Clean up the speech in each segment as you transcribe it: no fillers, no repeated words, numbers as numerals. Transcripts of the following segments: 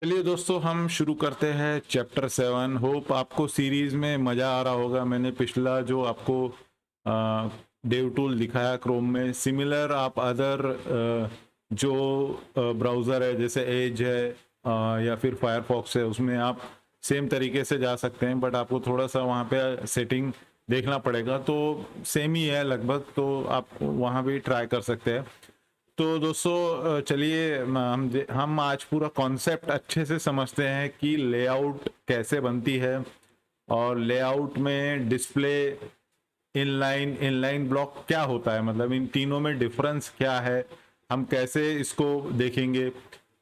चलिए दोस्तों, हम शुरू करते हैं चैप्टर 7। होप आपको सीरीज में मज़ा आ रहा होगा। मैंने पिछला जो आपको डेव टूल दिखाया क्रोम में, सिमिलर आप अदर जो ब्राउज़र है जैसे एज है या फिर फायरफॉक्स है, उसमें आप सेम तरीके से जा सकते हैं। बट आपको थोड़ा सा वहाँ पे सेटिंग देखना पड़ेगा, तो सेम ही है लगभग, तो आप वहाँ भी ट्राई कर सकते हैं। तो दोस्तों चलिए हम आज पूरा कॉन्सेप्ट अच्छे से समझते हैं कि लेआउट कैसे बनती है, और लेआउट में डिस्प्ले, इनलाइन ब्लॉक क्या होता है, मतलब इन तीनों में डिफरेंस क्या है, हम कैसे इसको देखेंगे।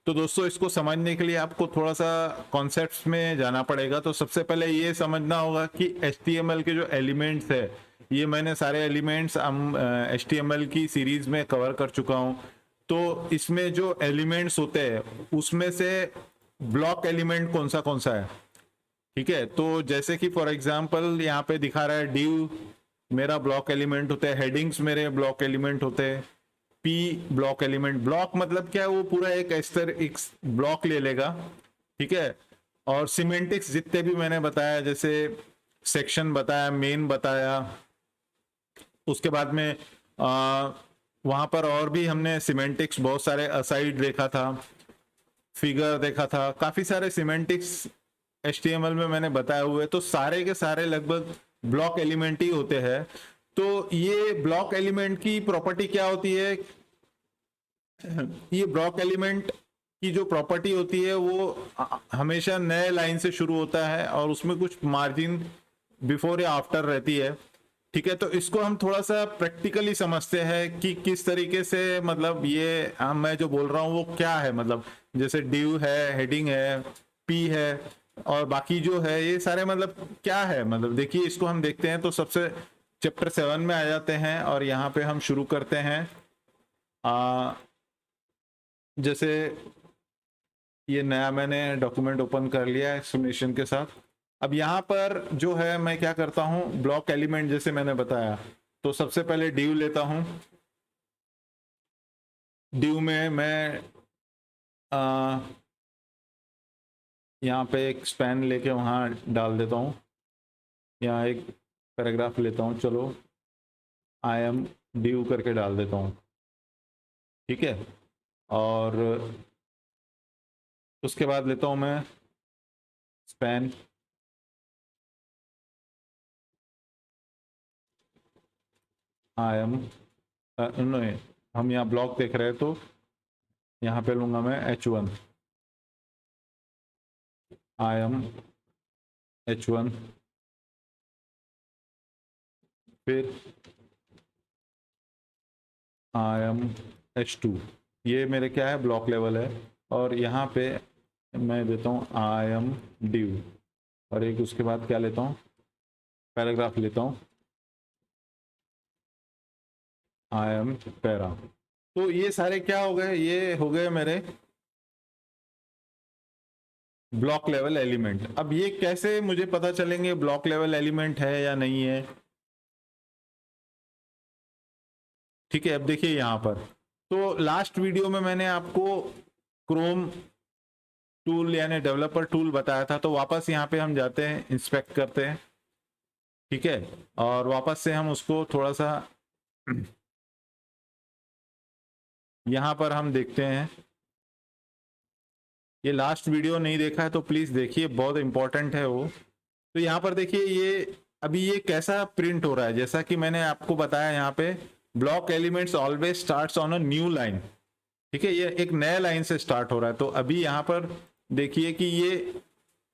तो दोस्तों, इसको समझने के लिए आपको थोड़ा सा कॉन्सेप्ट्स में जाना पड़ेगा। तो सबसे पहले ये समझना होगा कि HTML के जो एलिमेंट्स है, ये मैंने सारे एलिमेंट्स हम HTML की सीरीज में कवर कर चुका हूँ। तो इसमें जो एलिमेंट्स होते हैं उसमें से ब्लॉक एलिमेंट कौन सा है, ठीक है। तो जैसे कि फॉर एग्जांपल यहाँ पे दिखा रहा है डिव मेरा ब्लॉक एलिमेंट होता है, हेडिंग्स मेरे ब्लॉक एलिमेंट होते हैं, पी ब्लॉक एलिमेंट। ब्लॉक मतलब क्या है, वो पूरा एक ब्लॉक ले लेगा, ठीक है। और सिमेंटिक्स जितने भी मैंने बताया, जैसे सेक्शन बताया, मेन बताया, उसके बाद में वहां पर और भी हमने सिमेंटिक्स बहुत सारे असाइड देखा था, फिगर देखा था, काफी सारे सिमेंटिक्स HTML में मैंने बताए हुए। तो सारे के सारे लगभग ब्लॉक एलिमेंट ही होते हैं। तो ये ब्लॉक एलिमेंट की प्रॉपर्टी क्या होती है, ये ब्लॉक एलिमेंट की जो प्रॉपर्टी होती है वो हमेशा नए लाइन से शुरू होता है और उसमें कुछ मार्जिन बिफोर या आफ्टर रहती है, ठीक है। तो इसको हम थोड़ा सा प्रैक्टिकली समझते हैं कि किस तरीके से, मतलब ये मैं जो बोल रहा हूँ वो क्या है। मतलब जैसे डिव है, हेडिंग है, पी है, और बाकी जो है ये सारे मतलब क्या है। मतलब देखिए, इसको हम देखते हैं। तो सबसे चैप्टर 7 में आ जाते हैं और यहाँ पे हम शुरू करते हैं। जैसे ये नया मैंने डॉक्यूमेंट ओपन कर लिया है एक्सप्लेनेशन के साथ। अब यहाँ पर जो है मैं क्या करता हूँ, ब्लॉक एलिमेंट जैसे मैंने बताया, तो सबसे पहले डिव लेता हूँ। डिव में मैं यहाँ पे एक स्पैन लेके वहाँ डाल देता हूँ। यहाँ एक पैराग्राफ लेता हूँ, चलो आई एम डिव करके डाल देता हूँ, ठीक है। और उसके बाद लेता हूँ मैं स्पैन, आई एम नहीं, हम यहाँ ब्लॉक देख रहे हैं तो यहाँ पे लूंगा मैं H1, आई एम H1, फिर आई एम H2। ये मेरे क्या है, ब्लॉक लेवल है। और यहाँ पे मैं देता हूँ आई एम डिव, और एक उसके बाद क्या लेता हूँ, पैराग्राफ लेता हूँ, आई एम पैरा। तो ये सारे क्या हो गए, ये हो गए मेरे ब्लॉक लेवल एलिमेंट। अब ये कैसे मुझे पता चलेंगे ब्लॉक लेवल एलिमेंट है या नहीं है, ठीक है। अब देखिए यहाँ पर, तो लास्ट वीडियो में मैंने आपको क्रोम टूल यानी डेवलपर टूल बताया था। तो वापस यहाँ पे हम जाते हैं, इंस्पेक्ट करते हैं, ठीक है। और वापस से हम उसको थोड़ा सा यहाँ पर हम देखते हैं। ये लास्ट वीडियो नहीं देखा है तो प्लीज देखिए, बहुत इंपॉर्टेंट है वो। तो यहाँ पर देखिए, ये अभी ये कैसा प्रिंट हो रहा है, जैसा कि मैंने आपको बताया यहाँ पे, block elements always starts on a new line, ठीक है। ये एक नए लाइन से स्टार्ट हो रहा है। तो अभी यहाँ पर देखिए कि ये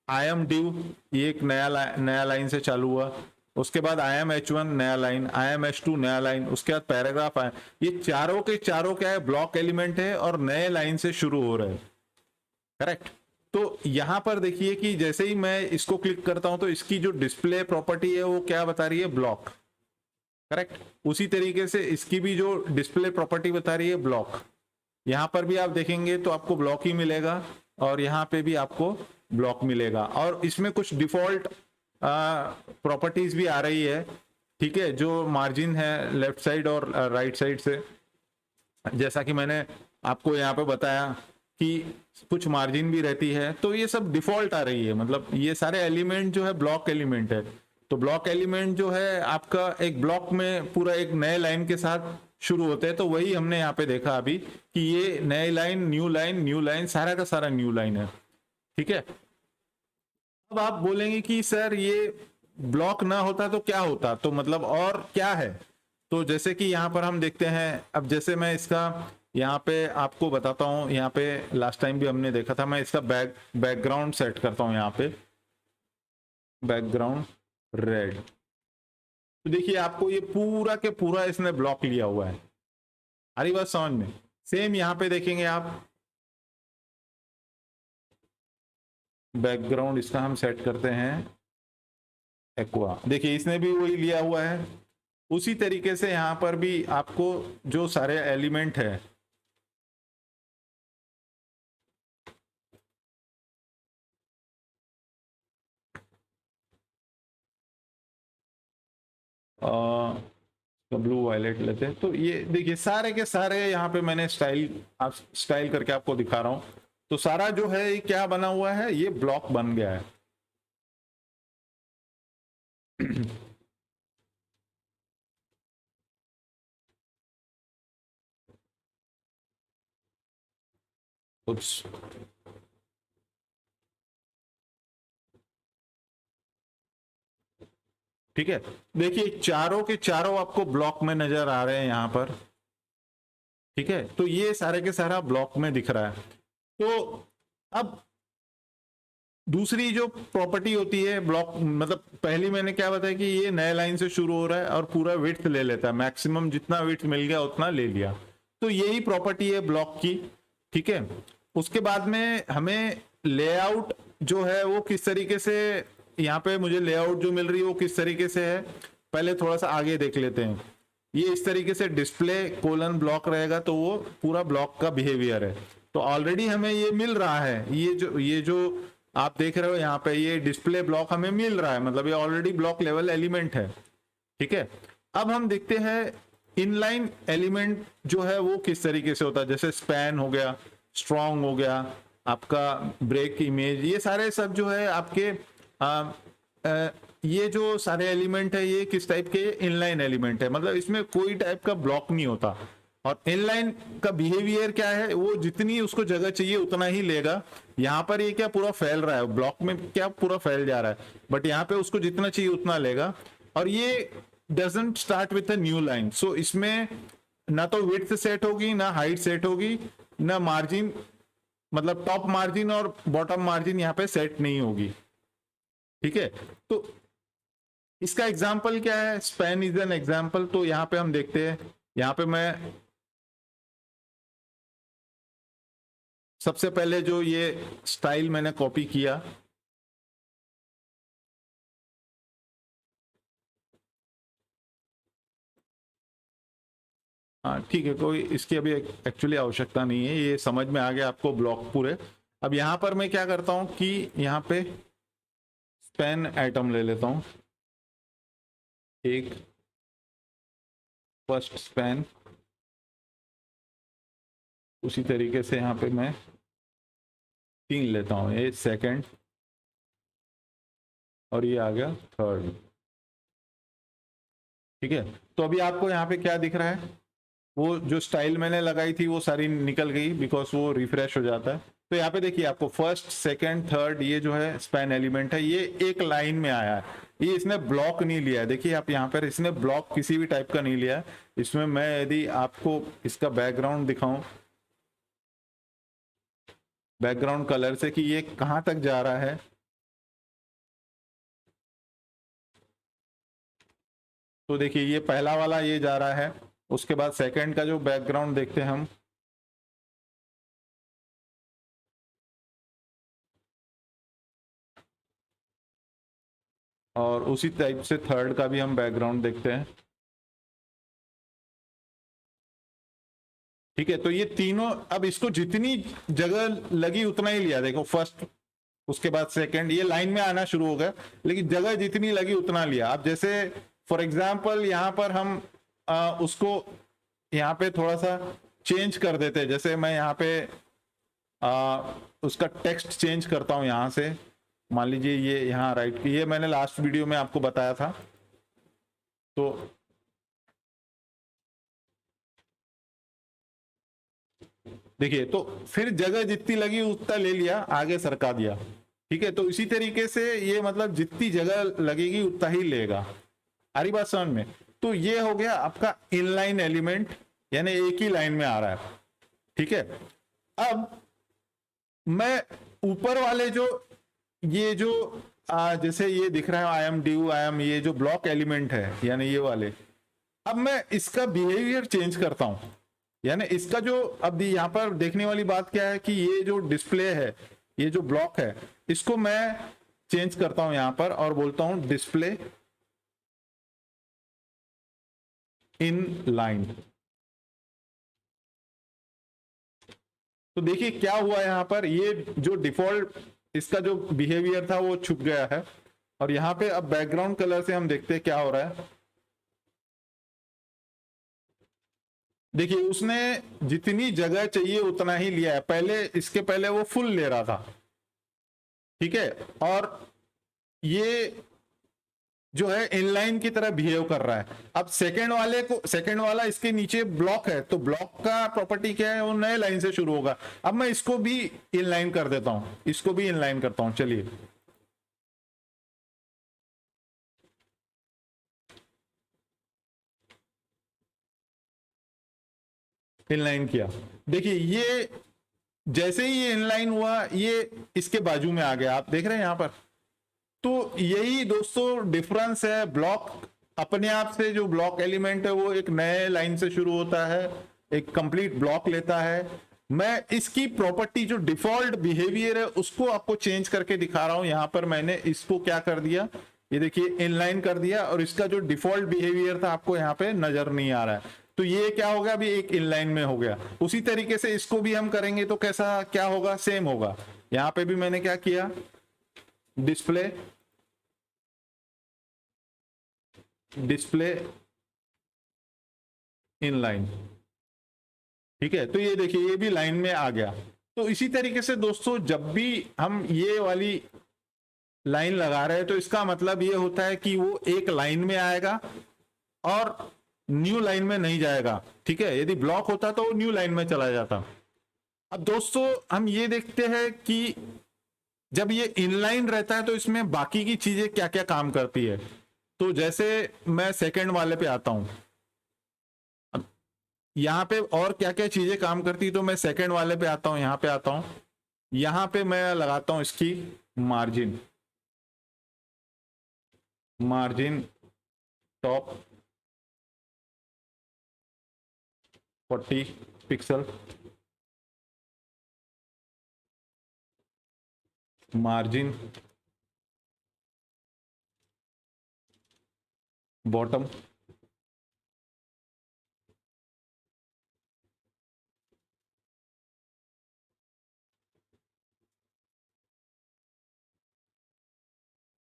आई एम ड्यू, ये एक नया लाइन से चालू हुआ। उसके बाद आई एम H1 नया लाइन, आई एम H2 नया लाइन, उसके बाद पैराग्राफ आया। ये चारों के चारों क्या है, ब्लॉक एलिमेंट है और नए लाइन से शुरू हो रहे हैं, करेक्ट। तो यहां पर देखिए कि जैसे ही मैं इसको क्लिक करता हूं तो इसकी जो डिस्प्ले प्रॉपर्टी है वो क्या बता रही है, ब्लॉक, करेक्ट। उसी तरीके से इसकी भी जो डिस्प्ले प्रॉपर्टी बता रही है, ब्लॉक। यहां पर भी आप देखेंगे तो आपको ब्लॉक ही मिलेगा, और यहां पे भी आपको ब्लॉक मिलेगा। और इसमें कुछ डिफॉल्ट प्रॉपर्टीज भी आ रही है, ठीक है, जो मार्जिन है लेफ्ट साइड और राइट साइड से। जैसा कि मैंने आपको यहाँ पे बताया कि कुछ मार्जिन भी रहती है, तो ये सब डिफॉल्ट आ रही है। मतलब ये सारे एलिमेंट जो है ब्लॉक एलिमेंट है। तो ब्लॉक एलिमेंट जो है आपका एक ब्लॉक में पूरा एक नए लाइन के साथ शुरू होते हैं। तो वही हमने यहाँ पे देखा अभी कि ये नए लाइन, न्यू लाइन, सारा का सारा न्यू लाइन है। ठीक है, अब आप बोलेंगे कि सर ये ब्लॉक ना होता तो क्या होता, तो मतलब और क्या है। तो जैसे कि यहाँ पर हम देखते हैं, अब जैसे मैं इसका यहाँ पे आपको बताता हूँ, यहाँ पे लास्ट टाइम भी हमने देखा था, मैं इसका बैकग्राउंड सेट करता हूँ, यहाँ पे बैकग्राउंड रेड। तो देखिए आपको ये पूरा के पूरा इसने ब्लॉक लिया हुआ है। आ रही बात समझ में। सेम यहाँ पे देखेंगे आप, बैकग्राउंड इसका हम सेट करते हैं एक्वा। देखिए इसने भी वही लिया हुआ है। उसी तरीके से यहाँ पर भी आपको जो सारे एलिमेंट है, ब्लू वायलेट लेते हैं, तो ये देखिए सारे के सारे यहाँ पे मैंने स्टाइल करके आपको दिखा रहा हूँ। तो सारा जो है ये क्या बना हुआ है, ये ब्लॉक बन गया है। उप्स, ठीक है, देखिए चारों के चारों आपको ब्लॉक में नजर आ रहे हैं यहाँ पर। ठीक है, तो ये सारे के सारा ब्लॉक में दिख रहा है। तो अब दूसरी जो प्रॉपर्टी होती है ब्लॉक, मतलब पहली मैंने क्या बताया कि ये नए लाइन से शुरू हो रहा है और पूरा विड्थ ले लेता है, मैक्सिमम जितना विड्थ मिल गया उतना ले लिया। तो यही प्रॉपर्टी है ब्लॉक की। ठीक है, उसके बाद में हमें लेआउट जो है वो किस तरीके से, यहाँ पे मुझे लेआउट जो मिल रही है वो किस तरीके से है, पहले थोड़ा सा आगे देख लेते हैं। ये इस तरीके से डिस्प्ले कोलन ब्लॉक रहेगा, तो वो पूरा ब्लॉक का बिहेवियर है। तो ऑलरेडी हमें ये मिल रहा है, ये जो आप देख रहे हो यहाँ पे, ये डिस्प्ले ब्लॉक हमें मिल रहा है, मतलब ये ऑलरेडी ब्लॉक लेवल एलिमेंट है। ठीक है, अब हम देखते हैं इनलाइन एलिमेंट जो है वो किस तरीके से होता है। जैसे स्पैन हो गया, स्ट्रॉन्ग हो गया, आपका ब्रेक इमेज, ये सारे सब जो है आपके ये जो सारे एलिमेंट है ये किस टाइप के, इनलाइन एलिमेंट है, मतलब इसमें कोई टाइप का ब्लॉक नहीं होता। और इनलाइन का बिहेवियर क्या है, वो जितनी उसको जगह चाहिए उतना ही लेगा। यहाँ पर ये क्या पूरा फैल रहा है, ब्लॉक में क्या पूरा फैल जा रहा है, बट यहाँ पे उसको जितना चाहिए उतना लेगा। और ये doesn't start with a new line, so इसमें ना तो विड्थ सेट होगी, ना हाइट सेट होगी, ना मार्जिन, मतलब टॉप मार्जिन और बॉटम मार्जिन यहाँ पे सेट नहीं होगी। ठीक है, तो इसका एग्जाम्पल क्या है, स्पैन इज एन एग्जाम्पल। तो यहाँ पे हम देखते हैं, यहाँ पे मैं सबसे पहले जो ये स्टाइल मैंने कॉपी किया, हाँ ठीक है, कोई इसकी अभी एक्चुअली आवश्यकता नहीं है, ये समझ में आ गया आपको ब्लॉक पूरे। अब यहाँ पर मैं क्या करता हूँ कि यहाँ पे स्पैन आइटम ले लेता हूँ, एक फर्स्ट स्पैन, उसी तरीके से यहाँ पे मैं 3 लेता हूँ, ये सेकंड, और ये आ गया थर्ड। ठीक है, तो अभी आपको यहाँ पे क्या दिख रहा है, वो जो स्टाइल मैंने लगाई थी वो सारी निकल गई, बिकॉज वो रिफ्रेश हो जाता है। तो यहाँ पे देखिए आपको फर्स्ट सेकंड थर्ड ये जो है स्पैन एलिमेंट है, ये एक लाइन में आया है, ये इसने ब्लॉक नहीं लिया है। देखिए आप यहाँ पर, इसने ब्लॉक किसी भी टाइप का नहीं लिया है। इसमें मैं यदि आपको इसका बैकग्राउंड दिखाऊं, बैकग्राउंड कलर से, कि ये कहाँ तक जा रहा है, तो देखिए ये पहला वाला ये जा रहा है, उसके बाद सेकंड का जो बैकग्राउंड देखते हैं हम, और उसी टाइप से थर्ड का भी हम बैकग्राउंड देखते हैं। ठीक है, तो ये तीनों, अब इसको जितनी जगह लगी उतना ही लिया, देखो फर्स्ट, उसके बाद सेकंड, ये लाइन में आना शुरू हो गया, लेकिन जगह जितनी लगी उतना लिया। अब जैसे फॉर एग्जांपल यहाँ पर हम उसको यहाँ पे थोड़ा सा चेंज कर देते हैं, जैसे मैं यहाँ पे उसका टेक्स्ट चेंज करता हूं यहां से। मान लीजिए ये यहाँ राइट, ये मैंने लास्ट वीडियो में आपको बताया था। तो देखिए, तो फिर जगह जितनी लगी उतना ले लिया, आगे सरका दिया। ठीक है, तो इसी तरीके से ये मतलब जितनी जगह लगेगी उतना ही लेगा। आ रही बात समझ में? तो ये हो गया आपका इनलाइन एलिमेंट, यानी एक ही लाइन में आ रहा है। ठीक है, अब मैं ऊपर वाले जो ये जो जैसे ये दिख रहा है I am due, I am, ये जो ब्लॉक एलिमेंट है यानी ये वाले, अब मैं इसका बिहेवियर चेंज करता हूं। यानी इसका जो अब यहां पर देखने वाली बात क्या है कि ये जो डिस्प्ले है, ये जो ब्लॉक है, इसको मैं चेंज करता हूं यहां पर और बोलता हूं डिस्प्ले इन लाइन। तो देखिए क्या हुआ यहां पर, ये जो डिफॉल्ट इसका जो बिहेवियर था वो छुप गया है। और यहां पे अब बैकग्राउंड कलर से हम देखते हैं क्या हो रहा है। देखिए उसने जितनी जगह चाहिए उतना ही लिया है, पहले इसके पहले वो फुल ले रहा था। ठीक है, और ये जो है इनलाइन की तरह बिहेव कर रहा है। अब सेकंड वाला इसके नीचे ब्लॉक है, तो ब्लॉक का प्रॉपर्टी क्या है, वो नए लाइन से शुरू होगा। अब मैं इसको भी इनलाइन कर देता हूं, इसको भी इनलाइन करता हूं। चलिए, इनलाइन किया। देखिए ये जैसे ही ये इनलाइन हुआ, ये इसके बाजू में आ गया, आप देख रहे हैं यहां पर। तो यही दोस्तों डिफरेंस है। ब्लॉक अपने आप से, जो ब्लॉक एलिमेंट है वो एक नए लाइन से शुरू होता है, एक कंप्लीट ब्लॉक लेता है। मैं इसकी प्रॉपर्टी जो डिफॉल्ट बिहेवियर है उसको आपको चेंज करके दिखा रहा हूं। यहां पर मैंने इसको क्या कर दिया, ये देखिए इनलाइन कर दिया, और इसका जो डिफॉल्ट बिहेवियर था आपको यहाँ पे नजर नहीं आ रहा है। तो ये क्या हो गया, अभी एक इनलाइन में हो गया। उसी तरीके से इसको भी हम करेंगे तो कैसा क्या होगा, सेम होगा। यहाँ पे भी मैंने क्या किया, डिस्प्ले डिस्प्ले इन लाइन। ठीक है, तो ये देखिए ये भी लाइन में आ गया। तो इसी तरीके से दोस्तों जब भी हम ये वाली लाइन लगा रहे हैं तो इसका मतलब ये होता है कि वो एक लाइन में आएगा और न्यू लाइन में नहीं जाएगा। ठीक है, यदि ब्लॉक होता तो वो न्यू लाइन में चला जाता। अब दोस्तों हम ये देखते हैं कि जब ये इनलाइन रहता है तो इसमें बाकी की चीजें क्या क्या काम करती है। तो जैसे मैं सेकंड वाले पे आता हूं, यहाँ पे और क्या क्या चीजें काम करती, तो मैं सेकंड वाले पे आता हूँ, यहाँ पे आता हूँ। यहाँ पे मैं लगाता हूँ इसकी margin, margin top 40 pixel, margin bottom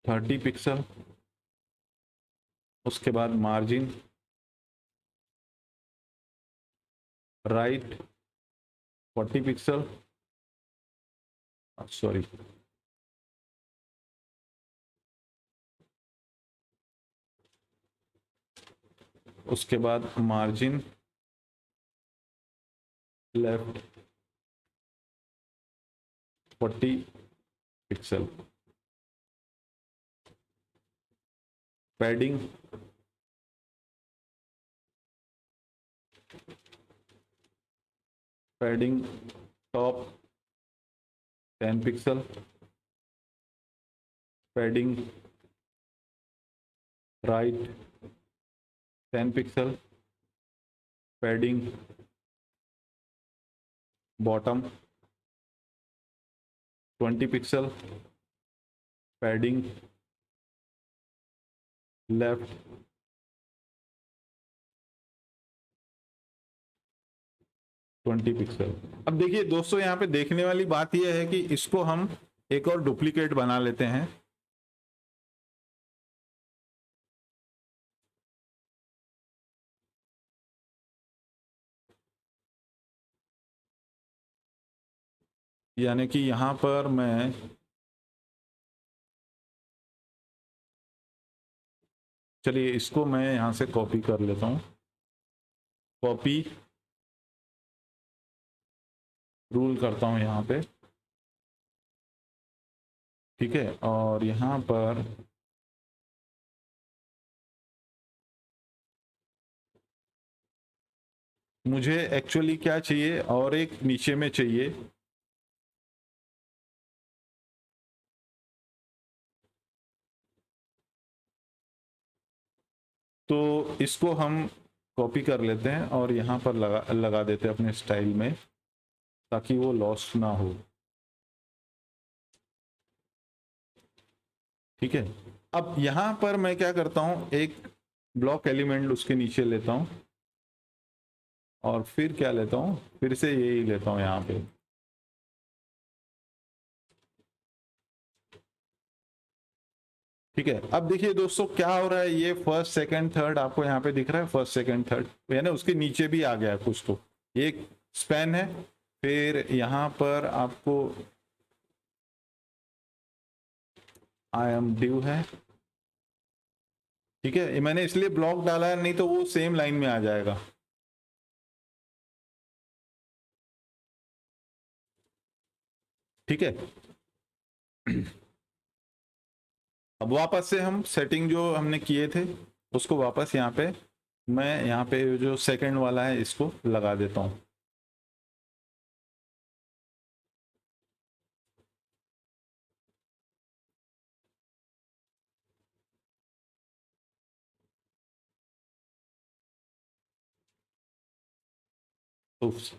30 pixel, उसके बाद मार्जिन राइट 40 पिक्सल, सॉरी उसके बाद margin left 40 pixel, padding padding top 10 pixel, padding right 10 pixel, padding bottom 20 pixel, padding left 20 pixel. अब देखिए दोस्तों यहाँ पे देखने वाली बात यह है कि इसको हम एक और डुप्लीकेट बना लेते हैं। यानी कि यहाँ पर मैं चलिए इसको मैं यहाँ से कॉपी कर लेता हूँ। कॉपी रूल करता हूँ यहाँ पे, ठीक है। और यहाँ पर मुझे एक्चुअली क्या चाहिए, और एक नीचे में चाहिए, तो इसको हम कॉपी कर लेते हैं और यहाँ पर लगा देते हैं अपने स्टाइल में, ताकि वो लॉस्ट ना हो, ठीक है। अब यहाँ पर मैं क्या करता हूँ, एक ब्लॉक एलिमेंट उसके नीचे लेता हूँ, और फिर क्या लेता हूँ, फिर से यही लेता हूँ यहाँ पे, ठीक है। अब देखिए दोस्तों क्या हो रहा है, ये फर्स्ट सेकंड थर्ड आपको यहाँ पे दिख रहा है, फर्स्ट सेकंड थर्ड, यानी उसके नीचे भी आ गया है कुछ, तो एक स्पैन है। फिर यहाँ पर आपको आई एम ड्यू है, ठीक है। मैंने इसलिए ब्लॉक डाला है, नहीं तो वो सेम लाइन में आ जाएगा, ठीक है। अब वापस से हम सेटिंग जो हमने किए थे उसको वापस यहाँ पे, मैं यहाँ पे जो सेकंड वाला है इसको लगा देता हूँ, उफ्स,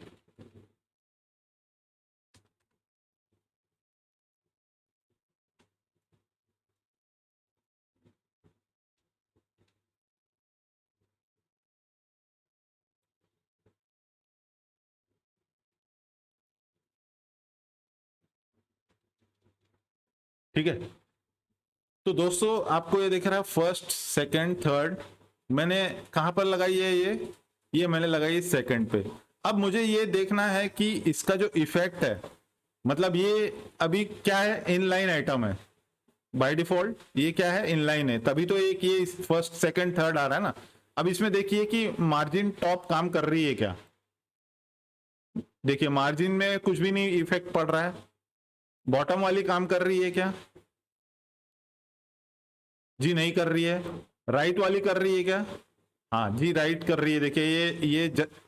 ठीक है। तो दोस्तों आपको ये दिख रहा है फर्स्ट सेकंड थर्ड, मैंने कहाँ पर लगाई है, ये मैंने लगाई सेकंड पे। अब मुझे ये देखना है कि इसका जो इफेक्ट है, मतलब ये अभी क्या है, इनलाइन आइटम है बाय डिफॉल्ट, ये क्या है, इनलाइन है, तभी तो एक ये फर्स्ट सेकंड थर्ड आ रहा है ना। अब इसमें देखिए कि मार्जिन टॉप काम कर रही है क्या, देखिए मार्जिन में कुछ भी नहीं इफेक्ट पड़ रहा है। बॉटम वाली काम कर रही है क्या, जी नहीं कर रही है। राइट वाली कर रही है क्या, हाँ जी राइट कर रही है। देखिए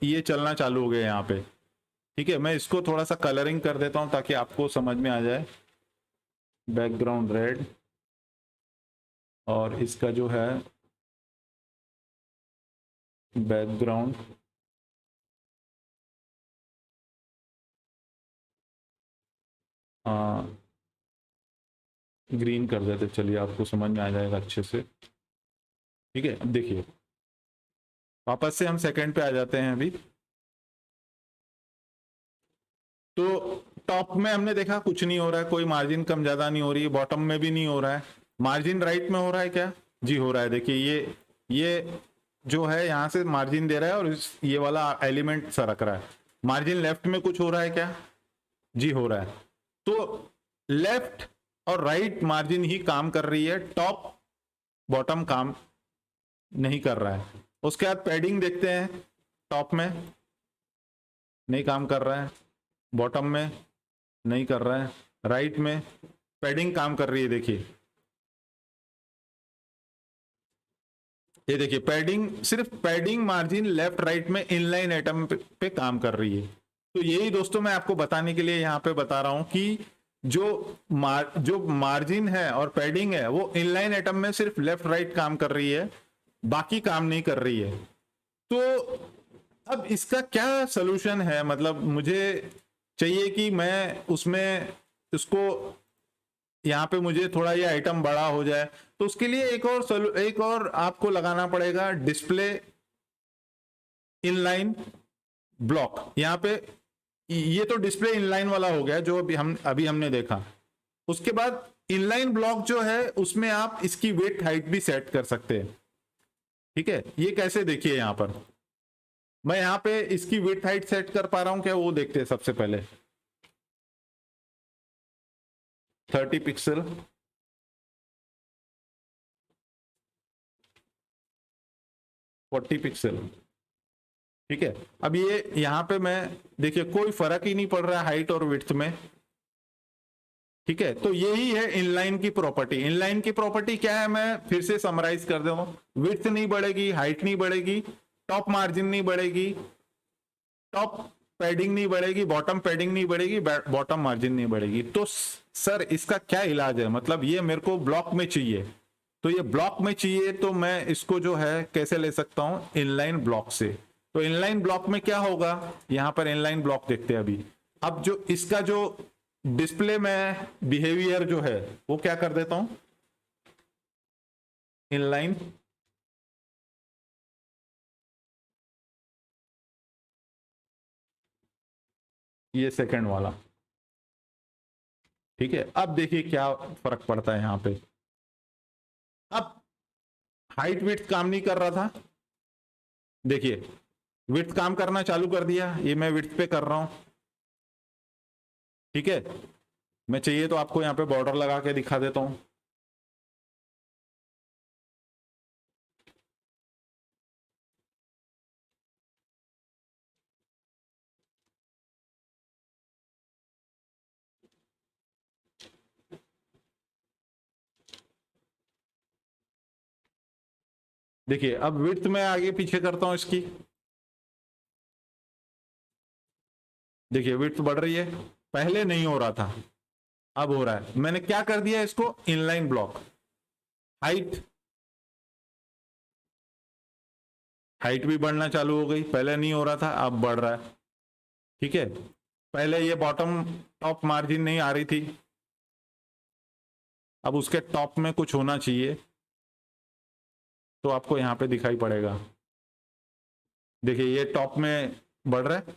ये चलना चालू हो गया यहाँ पे, ठीक है। मैं इसको थोड़ा सा कलरिंग कर देता हूँ ताकि आपको समझ में आ जाए, बैकग्राउंड रेड, और इसका जो है बैकग्राउंड ग्रीन कर देते, चलिए आपको समझ में आ जाएगा अच्छे से, ठीक है। अब देखिए वापस से हम सेकंड पे आ जाते हैं अभी। तो टॉप में हमने देखा कुछ नहीं हो रहा है, कोई मार्जिन कम ज्यादा नहीं हो रही है, बॉटम में भी नहीं हो रहा है। मार्जिन राइट में हो रहा है क्या, जी हो रहा है। देखिए ये जो है यहाँ से मार्जिन दे रहा है, और ये वाला एलिमेंट सरक रहा है। मार्जिन लेफ्ट में कुछ हो रहा है क्या, जी हो रहा है। तो लेफ्ट और राइट मार्जिन ही काम कर रही है, टॉप बॉटम काम नहीं कर रहा है। उसके बाद पैडिंग देखते हैं, टॉप में नहीं काम कर रहा है, बॉटम में नहीं कर रहा है, राइट में पैडिंग काम कर रही है। देखिए ये देखिए पैडिंग, सिर्फ पैडिंग मार्जिन लेफ्ट राइट में इनलाइन आइटम पे काम कर रही है। तो यही दोस्तों मैं आपको बताने के लिए यहाँ पे बता रहा हूँ कि जो मार्जिन है और पैडिंग है वो इनलाइन आइटम में सिर्फ लेफ्ट राइट काम कर रही है, बाकी काम नहीं कर रही है। तो अब इसका क्या सोल्यूशन है, मतलब मुझे चाहिए कि मैं उसमें इसको यहाँ पे मुझे थोड़ा ये आइटम बड़ा हो जाए, तो उसके लिए एक और आपको लगाना पड़ेगा, डिस्प्ले इनलाइन ब्लॉक। यहाँ पे ये तो डिस्प्ले इनलाइन वाला हो गया जो अभी हमने देखा। उसके बाद इनलाइन ब्लॉक जो है उसमें आप इसकी वेट हाइट भी सेट कर सकते हैं, ठीक है। ये कैसे, देखिए यहाँ पर मैं यहाँ पे इसकी विड्थ हाइट सेट कर पा रहा हूँ क्या, वो देखते हैं सबसे पहले। 30 पिक्सल, 40 पिक्सल। ठीक है, अब ये यहाँ पे मैं देखिए कोई फर्क ही नहीं पड़ रहा है हाइट और विड्थ में। ठीक है, तो यही है इनलाइन की प्रॉपर्टी। इनलाइन की प्रॉपर्टी क्या है, मैं फिर से समराइज कर देता हूं। विड्थ नहीं बढ़ेगी, हाइट नहीं बढ़ेगी, टॉप मार्जिन नहीं बढ़ेगी, टॉप पैडिंग नहीं बढ़ेगी, बॉटम पैडिंग नहीं बढ़ेगी, बॉटम मार्जिन नहीं बढ़ेगी। तो सर इसका क्या इलाज है, मतलब ये मेरे को ब्लॉक में चाहिए, तो ये ब्लॉक में चाहिए तो मैं इसको जो है कैसे ले सकता हूं, इनलाइन ब्लॉक से। तो इनलाइन ब्लॉक में क्या होगा, यहां पर इनलाइन ब्लॉक देखते हैं अभी। अब जो इसका जो डिस्प्ले में बिहेवियर जो है वो क्या कर देता हूं, इनलाइन ये सेकंड वाला। ठीक है, अब देखिए क्या फर्क पड़ता है यहां पे। अब हाइट विड्थ काम नहीं कर रहा था, देखिए विड्थ काम करना चालू कर दिया, ये मैं विड्थ पे कर रहा हूं। ठीक है, मैं चाहिए तो आपको यहां पे बॉर्डर लगा के दिखा देता हूं। देखिए अब विड्थ में आगे पीछे करता हूं इसकी, देखिए विड्थ बढ़ रही है, पहले नहीं हो रहा था अब हो रहा है। मैंने क्या कर दिया इसको, इनलाइन ब्लॉक। हाइट हाइट भी बढ़ना चालू हो गई, पहले नहीं हो रहा था अब बढ़ रहा है। ठीक है, पहले ये बॉटम टॉप मार्जिन नहीं आ रही थी, अब उसके टॉप में कुछ होना चाहिए, तो आपको यहां पे दिखाई पड़ेगा। देखिए ये टॉप में बढ़ रहा है,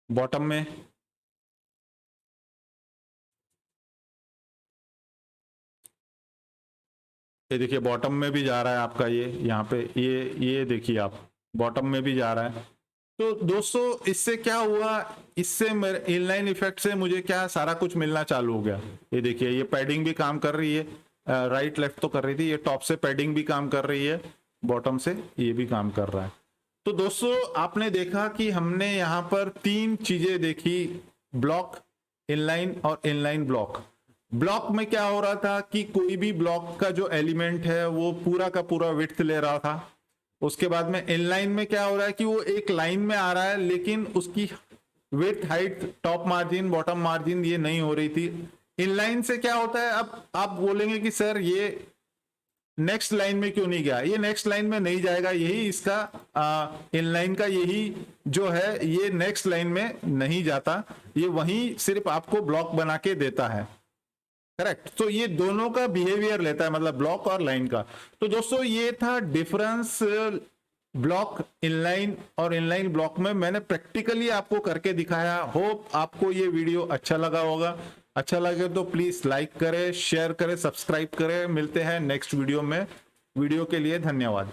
बॉटम में ये देखिए बॉटम में भी जा रहा है आपका, ये यहाँ पे ये देखिए आप बॉटम में भी जा रहा है। तो दोस्तों इससे क्या हुआ, इससे मेरे इनलाइन इफेक्ट से मुझे क्या सारा कुछ मिलना चालू हो गया। ये देखिए ये पैडिंग भी काम कर रही है, राइट लेफ्ट तो कर रही थी, ये टॉप से पैडिंग भी काम कर रही है, बॉटम से ये भी काम कर रहा है। तो दोस्तों आपने देखा कि हमने यहाँ पर तीन चीजें देखी, ब्लॉक, इनलाइन और इनलाइन ब्लॉक। ब्लॉक में क्या हो रहा था कि कोई भी ब्लॉक का जो एलिमेंट है वो पूरा का पूरा विड्थ ले रहा था। उसके बाद में इनलाइन में क्या हो रहा है कि वो एक लाइन में आ रहा है, लेकिन उसकी width, height, top margin, bottom margin ये नहीं हो रही थी। इनलाइन से क्या होता है, अब आप बोलेंगे कि सर ये नेक्स्ट लाइन में क्यों नहीं गया, ये नेक्स्ट लाइन में नहीं जाएगा, यही इसका इनलाइन का यही जो है, ये नेक्स्ट लाइन में नहीं जाता, ये वहीं सिर्फ आपको ब्लॉक बना के देता है। करेक्ट, तो ये दोनों का बिहेवियर लेता है, मतलब ब्लॉक और लाइन का। तो दोस्तों ये था डिफरेंस ब्लॉक इनलाइन और इनलाइन ब्लॉक में, मैंने प्रैक्टिकली आपको करके दिखाया। होप आपको ये वीडियो अच्छा लगा होगा। अच्छा लगे तो प्लीज लाइक करें, शेयर करें, सब्सक्राइब करें। मिलते हैं नेक्स्ट वीडियो में, वीडियो के लिए धन्यवाद।